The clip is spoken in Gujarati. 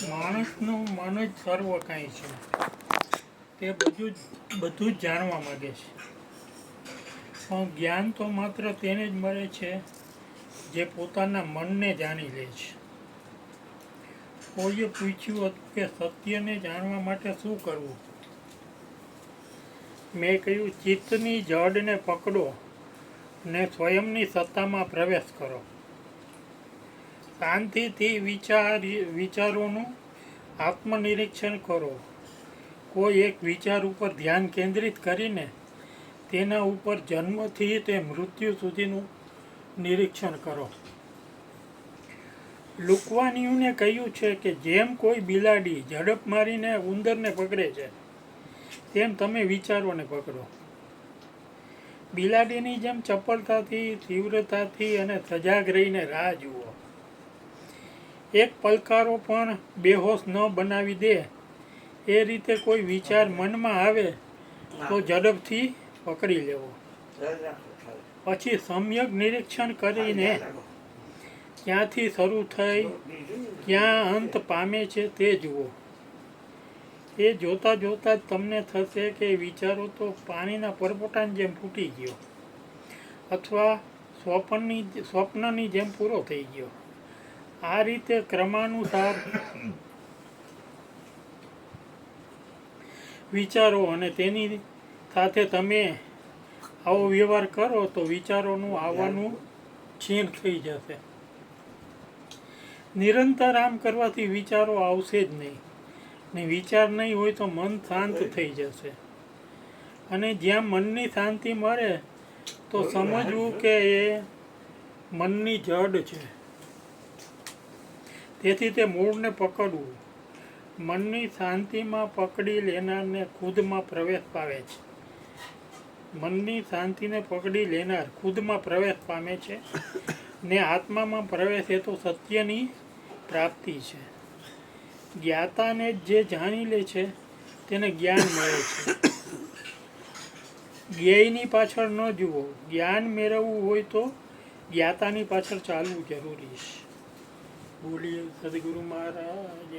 માણસનું મન જ સર્વ કાંઈ છે. તે બધું જ જાણવા માગે છે. પણ જ્ઞાન તો માત્ર તેને જ મળે છે જે પોતાના મનને જાણી લે છે. કોઈએ પૂછ્યું હતું કે સત્યને જાણવા માટે શું કરવું? મેં કહ્યું, ચિત્તની જડને પકડો ને સ્વયંની સત્તામાં પ્રવેશ કરો. શાંતિથી વિચારોનું આત્મનિરીક્ષણ કરો. કોઈ એક વિચાર ઉપર ધ્યાન કેન્દ્રિત કરીને તેના ઉપર જન્મથી તે મૃત્યુ સુધીનું નિરીક્ષણ કરો. લુકવાનીઓને કહ્યું છે કે જેમ કોઈ બિલાડી ઝડપ મારીને ઉંદરને પકડે છે તેમ તમે વિચારોને પકડો. બિલાડીની જેમ ચપળતાથી, તીવ્રતાથી અને સજાગ રહીને રાહ જુઓ. એક પલકારો પણ બેહોશ ન બનાવી દે એ રીતે કોઈ વિચાર મનમાં આવે તો ઝડપથી પકડી લેવો. પછી સમ્યક નિરીક્ષણ કરીને ક્યાંથી શરૂ થઈ ક્યાં અંત પામે છે તે જુઓ. એ જોતાં જોતાં જ તમને થશે કે વિચારો તો પાણીના પરપોટાની જેમ ફૂટી ગયો અથવા સ્વપ્નની જેમ પૂરો થઈ ગયો. આ રીતે ક્રમાનુસાર વિચારો અને તેની સાથે તમે આવો વ્યવહાર કરો તો વિચારોનું આવવાનું ક્ષીણ થઈ જશે. નિરંતર આમ કરવાથી વિચારો આવશે જ નહીં ને વિચાર નહીં હોય તો મન શાંત થઈ જશે. અને જ્યાં મનની શાંતિ મળે તો સમજવું કે એ મનની જડ છે. તેથી તે મૂળને પકડવું. મનની શાંતિમાં પકડી લેનારને ખુદમાં પ્રવેશ પામે છે. મનની શાંતિને પકડી લેનાર ખુદમાં પ્રવેશ પામે છે ને આત્મામાં પ્રવેશ એ તો સત્યની પ્રાપ્તિ છે. જ્ઞાતાને જે જાણી લે છે તેને જ્ઞાન મળે છે. જ્ઞેયની પાછળ ન જુઓ. જ્ઞાન મેળવવું હોય તો જ્ઞાતાની પાછળ ચાલવું જરૂરી છે. બોલીએ સદગુરુ મહારાજ.